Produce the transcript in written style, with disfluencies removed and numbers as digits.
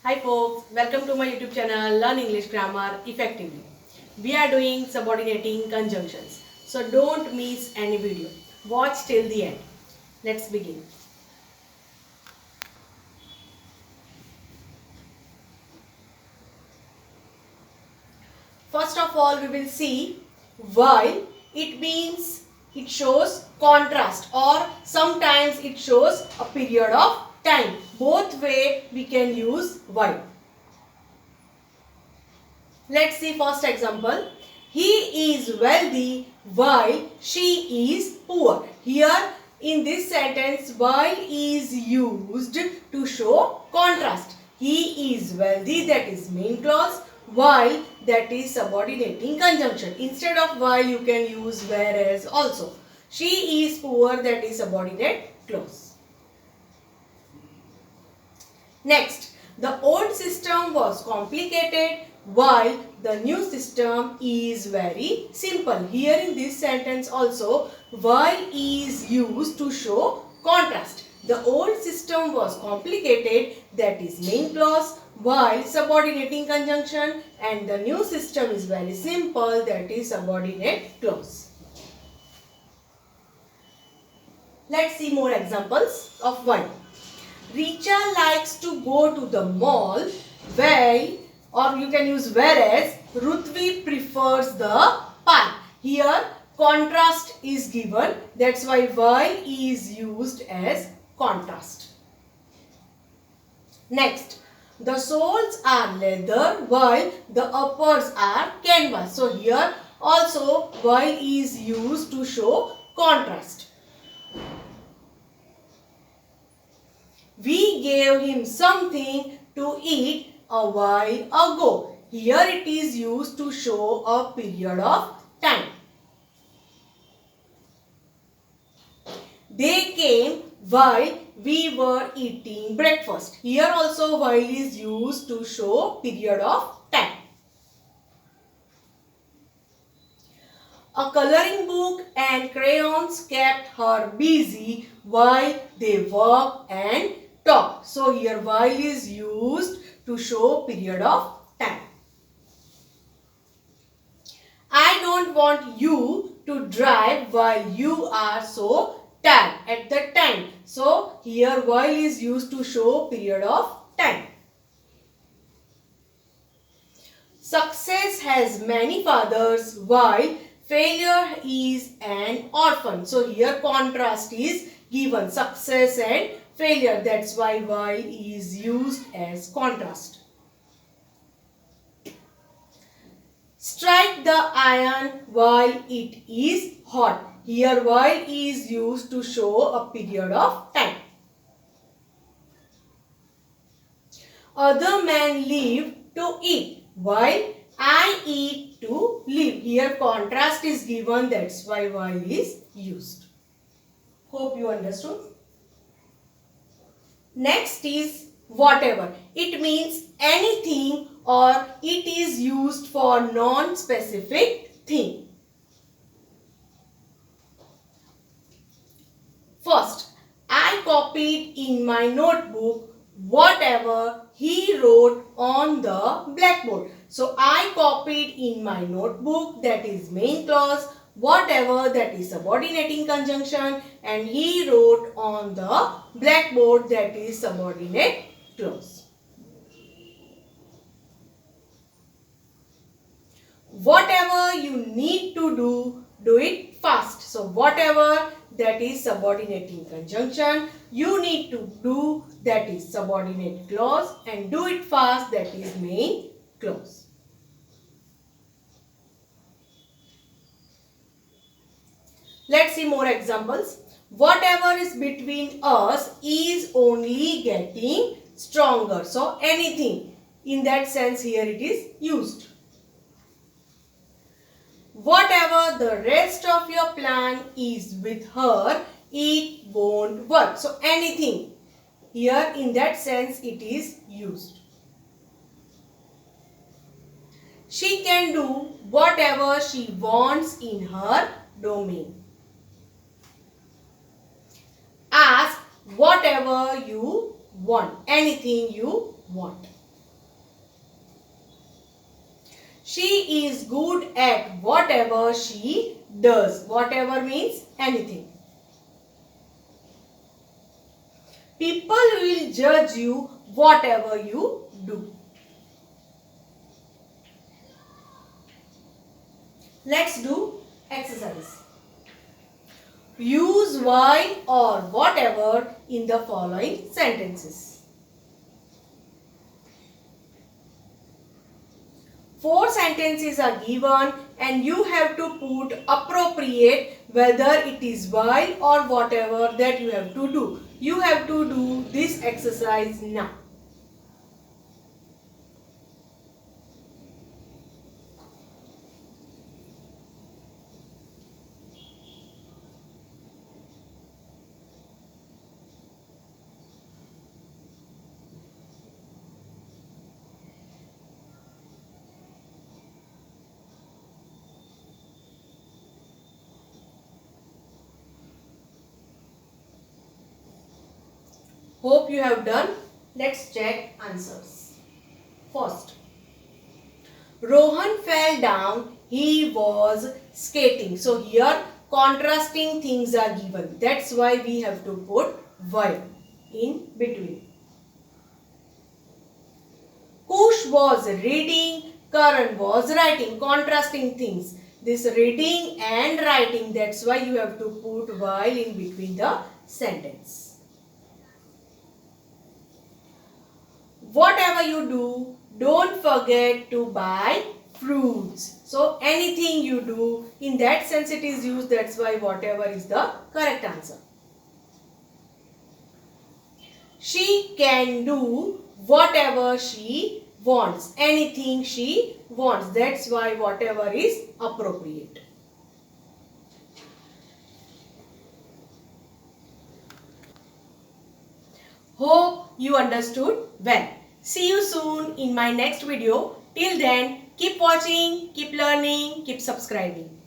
Hi folks, welcome to my YouTube channel Learn English Grammar Effectively. We are doing subordinating conjunctions. So don't miss any video. Watch till the end. Let's begin. First of all, we will see while. It means it shows contrast or sometimes it shows a period of time. Both way we can use while. Let's see first example. He is wealthy while she is poor. Here in this sentence, while is used to show contrast. He is wealthy, that is main clause, while that is subordinating conjunction. Instead of while you can use whereas also. She is poor, that is subordinate clause. Next, the old system was complicated while the new system is very simple. Here in this sentence also, while is used to show contrast. The old system was complicated, that is main clause, while subordinating conjunction, and the new system is very simple, that is subordinate clause. Let's see more examples of while. Richa likes to go to the mall while, or you can use whereas, Ruthvi prefers the park. Here contrast is given, that's why while is used as contrast. Next, the soles are leather while the uppers are canvas. So here also while is used to show contrast. We gave him something to eat a while ago. Here it is used to show a period of time. They came while we were eating breakfast. Here also while is used to show period of time. A coloring book and crayons kept her busy while they worked and talked. So here while is used to show period of time. I don't want you to drive while you are so tired at the time. So here while is used to show period of time. Success has many fathers while failure is an orphan. So here contrast is given, success and failure. That's why while is used as contrast. Strike the iron while it is hot. Here while is used to show a period of time. Other men live to eat while I eat to live. Here contrast is given, that's why while is used. Hope you understood. Next is whatever. It means anything or it is used for non-specific thing. First, I copied in my notebook whatever he wrote on the blackboard. So I copied in my notebook, that is main clause, whatever that is subordinating conjunction, and he wrote on the blackboard, that is subordinate clause. Whatever you need to do it fast. So whatever that is subordinating conjunction, you need to do, that is subordinate clause, and do it fast, that is main clause. Let's see more examples. Whatever is between us is only getting stronger. So anything, in that sense here it is used. Whatever the rest of your plan is with her, it won't work. So anything, here in that sense it is used. She can do whatever she wants in her domain. Ask whatever you want, anything you want. She is good at whatever she does. Whatever means anything. People will judge you whatever you do. Let's do exercise. Use while or whatever in the following sentences. 4 sentences are given and you have to put appropriate whether it is while or whatever that you have to do. You have to do this exercise now. Hope you have done. Let's check answers. First, Rohan fell down. He was skating. So here contrasting things are given. That's why we have to put while in between. Kush was reading. Karan was writing. Contrasting things. This reading and writing. That's why you have to put while in between the sentence. Whatever you do, don't forget to buy fruits. So anything you do, in that sense it is used. That's why whatever is the correct answer. She can do whatever she wants. Anything she wants. That's why whatever is appropriate. Hope you understood well. See you soon in my next video. Till then, keep watching, keep learning, keep subscribing.